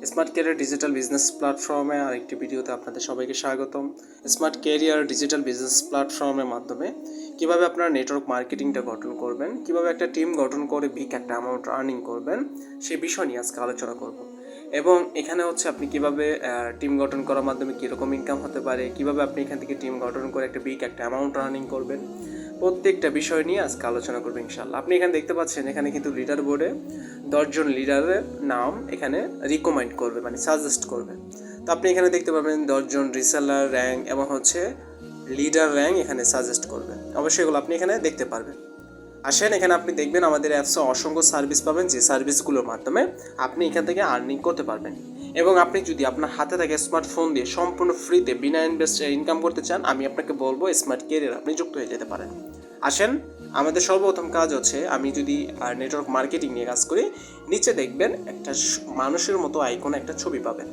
Smart career digital business প্ল্যাটফর্মে আরেকটি ভিডিওতে আপনাদের সবাইকে স্বাগতম। স্মার্ট ক্যারিয়ার ডিজিটাল বিজনেস প্ল্যাটফর্মের মাধ্যমে কিভাবে আপনারা নেটওয়ার্ক মার্কেটিংটা গঠন করবেন, কিভাবে একটা টিম গঠন করে বিগ একটা অ্যামাউন্ট আর্নিং করবেন, সেই বিষয় নিয়ে আজকে আলোচনা করব। এবং এখানে হচ্ছে আপনি কিভাবে টিম গঠন করার মাধ্যমে কীরকম ইনকাম হতে পারে, কিভাবে আপনি এখান থেকে টিম গঠন করে একটা বিগ একটা অ্যামাউন্ট আর্নিং করবেন, প্রত্যেকটা বিষয় নিয়ে আজকে আলোচনা করবো ইনশাল্লাহ। আপনি এখানে দেখতে পাচ্ছেন, এখানে কিন্তু লিডার বোর্ডে 10জন লিডারের নাম এখানে রিকমেন্ড করবে, মানে সাজেস্ট করবে। তো আপনি এখানে দেখতে পাবেন 10জন রিসেলার র্যাঙ্ক এবং হচ্ছে লিডার র্যাঙ্ক এখানে সাজেস্ট করবে। অবশ্যই এগুলো আপনি এখানে দেখতে পারবেন। আসেন, এখানে আপনি দেখবেন আমাদের অ্যাপসে অসংখ্য সার্ভিস পাবেন, যে সার্ভিসগুলোর মাধ্যমে আপনি এখান থেকে আর্নিং করতে পারবেন। এবং আপনি যদি আপনার হাতে থাকে স্মার্টফোন দিয়ে সম্পূর্ণ ফ্রিতে বিনা ইনভেস্টে ইনকাম করতে চান, আমি আপনাকে বলবো স্মার্ট ক্যারিয়ার আপনি যুক্ত হয়ে যেতে পারেন। আসেন, আমাদের সর্বপ্রথম কাজ হচ্ছে, আমি যদি নেটওয়ার্ক মার্কেটিং নিয়ে কাজ করি, নিচে দেখবেন একটা মানুষের মতো আইকন একটা ছবি পাবেন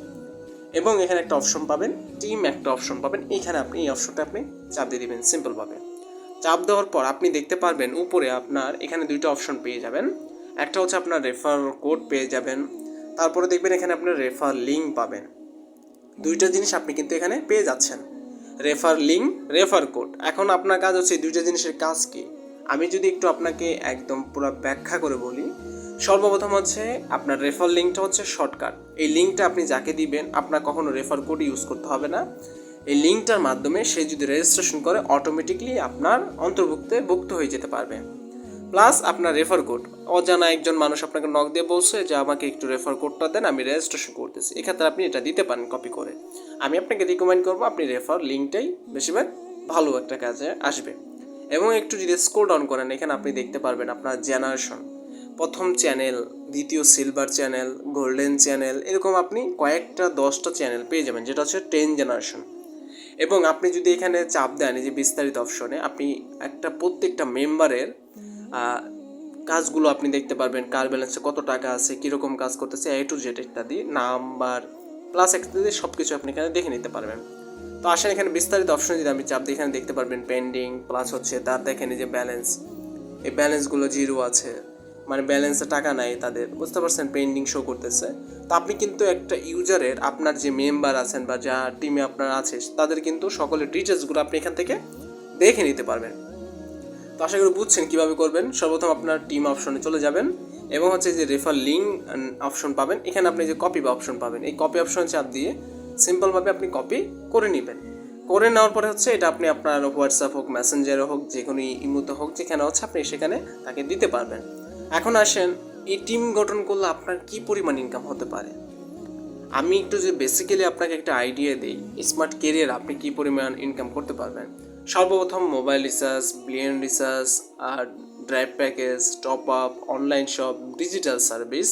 এবং এখানে একটা অপশন পাবেন, টিম একটা অপশন পাবেন। এইখানে আপনি এই অপশনটা আপনি চাপ দিয়ে দিবেন সিম্পলভাবে। চাপ দেওয়ার পর আপনি দেখতে পারবেন উপরে আপনার এখানে দুইটা অপশন পেয়ে যাবেন। একটা হচ্ছে আপনার রেফার কোড পেয়ে যাবেন, তারপরে দেখবেন এখানে আপনার রেফার লিঙ্ক পাবেন। দুইটা জিনিস আপনি কিন্তু এখানে পেয়ে যাচ্ছেন, রেফার লিঙ্ক, রেফার কোড। এখন আপনার কাজ হচ্ছে দুইটা জিনিসের কাজ কি, আমি যদি একটু আপনাকে একদম পুরো ব্যাখ্যা করে বলি। সর্বপ্রথম হচ্ছে আপনার রেফার লিঙ্কটা হচ্ছে শর্টকাট। এই লিঙ্কটা আপনি যাকে দিবেন আপনার কখনো রেফার কোড ইউজ করতে হবে না। এই লিঙ্কটার মাধ্যমে সে যদি রেজিস্ট্রেশন করে অটোমেটিকলি আপনার ভুক্ত হয়ে যেতে পারবে। প্লাস আপনার রেফার কোড, অজানা একজন মানুষ আপনাকে নক দিয়ে বলছে যে আমাকে একটু রেফার কোডটা দেন, আমি রেজিস্ট্রেশন করতেছি, এক্ষেত্রে আপনি এটা দিতে পারেন কপি করে। আমি আপনাকে রিকমেন্ড করবো আপনি রেফার লিঙ্কটাই বেশিরভাগ ভালো একটা কাজে আসবে। এবং একটু যদি স্ক্রল ডাউন করেন, এখানে আপনি দেখতে পারবেন আপনার জেনারেশন, প্রথম চ্যানেল, দ্বিতীয় সিলভার চ্যানেল, গোল্ডেন চ্যানেল, এরকম আপনি কয়েকটা 10টা চ্যানেল পেয়ে যাবেন, যেটা হচ্ছে 10 জেনারেশন। এবং আপনি যদি এখানে চাপ দেন এই যে বিস্তারিত অপশনে, আপনি একটা প্রত্যেকটা মেম্বারের কাজগুলো আপনি দেখতে পারবেন, কার ব্যালেন্সে কত টাকা আছে, কীরকম কাজ করতেছে, A to Z ইত্যাদি, নাম্বার প্লাস ইত্যাদি সব কিছু আপনি এখানে দেখে নিতে পারবেন। তো আসেন, এখানে বিস্তারিত অপশনে যদি আমি চাপ দিই, এখানে দেখতে পারবেন পেন্ডিং, প্লাস হচ্ছে তার দেখেন এই যে ব্যালেন্স, এই ব্যালেন্সগুলো জিরো আছে, মানে ব্যালেন্সে টাকা নাই তাদের, বুঝতে পারছেন, পেন্ডিং শো করতেছে। তো আপনি কিন্তু একটা ইউজারের, আপনার যে মেম্বার আছেন বা যা টিমে আপনার আছে, তাদের কিন্তু সকলের ডিটেলসগুলো আপনি এখান থেকে দেখে নিতে পারবেন। তো আশা করি বুঝছেন কীভাবে করবেন। সর্বপ্রথম আপনার টিম অপশনে চলে যাবেন এবং হচ্ছে যে রেফার লিঙ্ক অপশন পাবেন, এখানে আপনি যে কপি বা অপশন পাবেন, এই কপি অপশন চাপ দিয়ে সিম্পলভাবে আপনি কপি করে নেবেন। করে নেওয়ার পরে হচ্ছে এটা আপনি আপনার হোয়াটসঅ্যাপ হোক, মেসেঞ্জারে হোক, যে কোনো ইমোতে হোক, যেখানে হচ্ছে আপনি সেখানে তাকে দিতে পারবেন। এখন আসেন, এই টিম গঠন করলে আপনার কী পরিমাণ ইনকাম হতে পারে। আমি একটু যে বেসিক্যালি আপনাকে একটা আইডিয়া দিই, স্মার্ট ক্যারিয়ার আপনি কী পরিমাণ ইনকাম করতে পারবেন। সর্বপ্রথম মোবাইল রিচার্জ, ব্লিয়ন রিচার্জ, আর drive package, top up, online shop, digital service,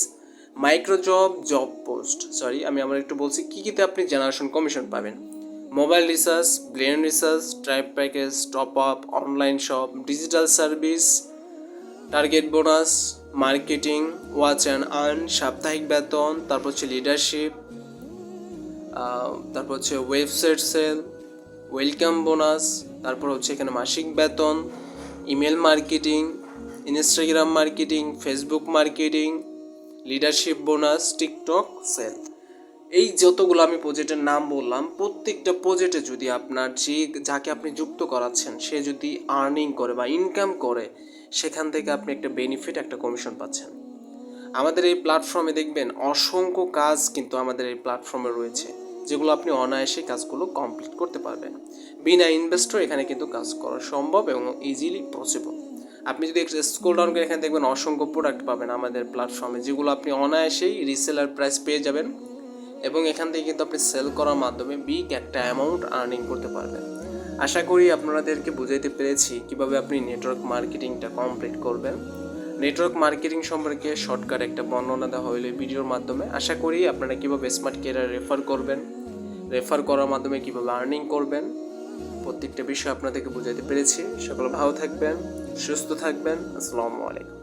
micro job post, আমি আমার একটু বলছি কী কীতে আপনি জেনারেশন কমিশন পাবেন। মোবাইল রিচার্জ, ব্লিয়ন recharge, drive package, top up, online shop, digital service, target bonus, marketing, watch and earn, সাপ্তাহিক বেতন, তারপর হচ্ছে লিডারশিপ, তারপর হচ্ছে ওয়েবসাইট সেল, ওয়েলকাম বোনাস, তারপর হচ্ছে এখানে মাসিক বেতন, email marketing, Instagram marketing, Facebook marketing, leadership bonus, TikTok sale. এই যতগুলো আমি প্রজেক্টের নাম বললাম, প্রত্যেকটা প্রজেক্টে যদি আপনার যাকে আপনি যুক্ত করাচ্ছেন সে যদি আর্নিং করে বা ইনকাম করে, সেখান থেকে আপনি একটা বেনিফিট, একটা কমিশন পাচ্ছেন। আমাদের এই প্ল্যাটফর্মে দেখবেন অসংখ্য কাজ কিন্তু আমাদের এই প্ল্যাটফর্মে রয়েছে, যেগুলো আপনি অনায়াসে কাজগুলো কমপ্লিট করতে পারবেন। বিনা ইনভেস্টর এখানে কিন্তু কাজ করা সম্ভব এবং ইজিলি পসিবল। আপনি যদি স্ক্রল ডাউন করে এখানে দেখবেন অসংখ্য প্রোডাক্ট পাবেন আমাদের প্ল্যাটফর্মে, যেগুলো আপনি অনায়াসেই রিসেলার প্রাইস পেয়ে যাবেন এবং এখান থেকে কিন্তু আপনি সেল করার মাধ্যমে বিগ একটা অ্যামাউন্ট আর্নিং করতে পারবেন। আশা করি আপনাদেরকে বুঝাইতে পেরেছি কীভাবে আপনি নেটওয়ার্ক মার্কেটিংটা কমপ্লিট করবেন। নেটওয়ার্ক মার্কেটিং সম্পর্কে শর্টকাট একটা বর্ণনা দেওয়া হইল এই ভিডিওর মাধ্যমে। আশা করি আপনারা কীভাবে স্মার্ট ক্যারিয়ার রেফার করবেন, রেফার করার মাধ্যমে কীভাবে আর্নিং করবেন, প্রত্যেকটা বিষয় আপনাদেরকে বুঝাইতে পেরেছি। সকলে ভালো থাকবেন, সুস্থ থাকবেন। আসসালামু আলাইকুম।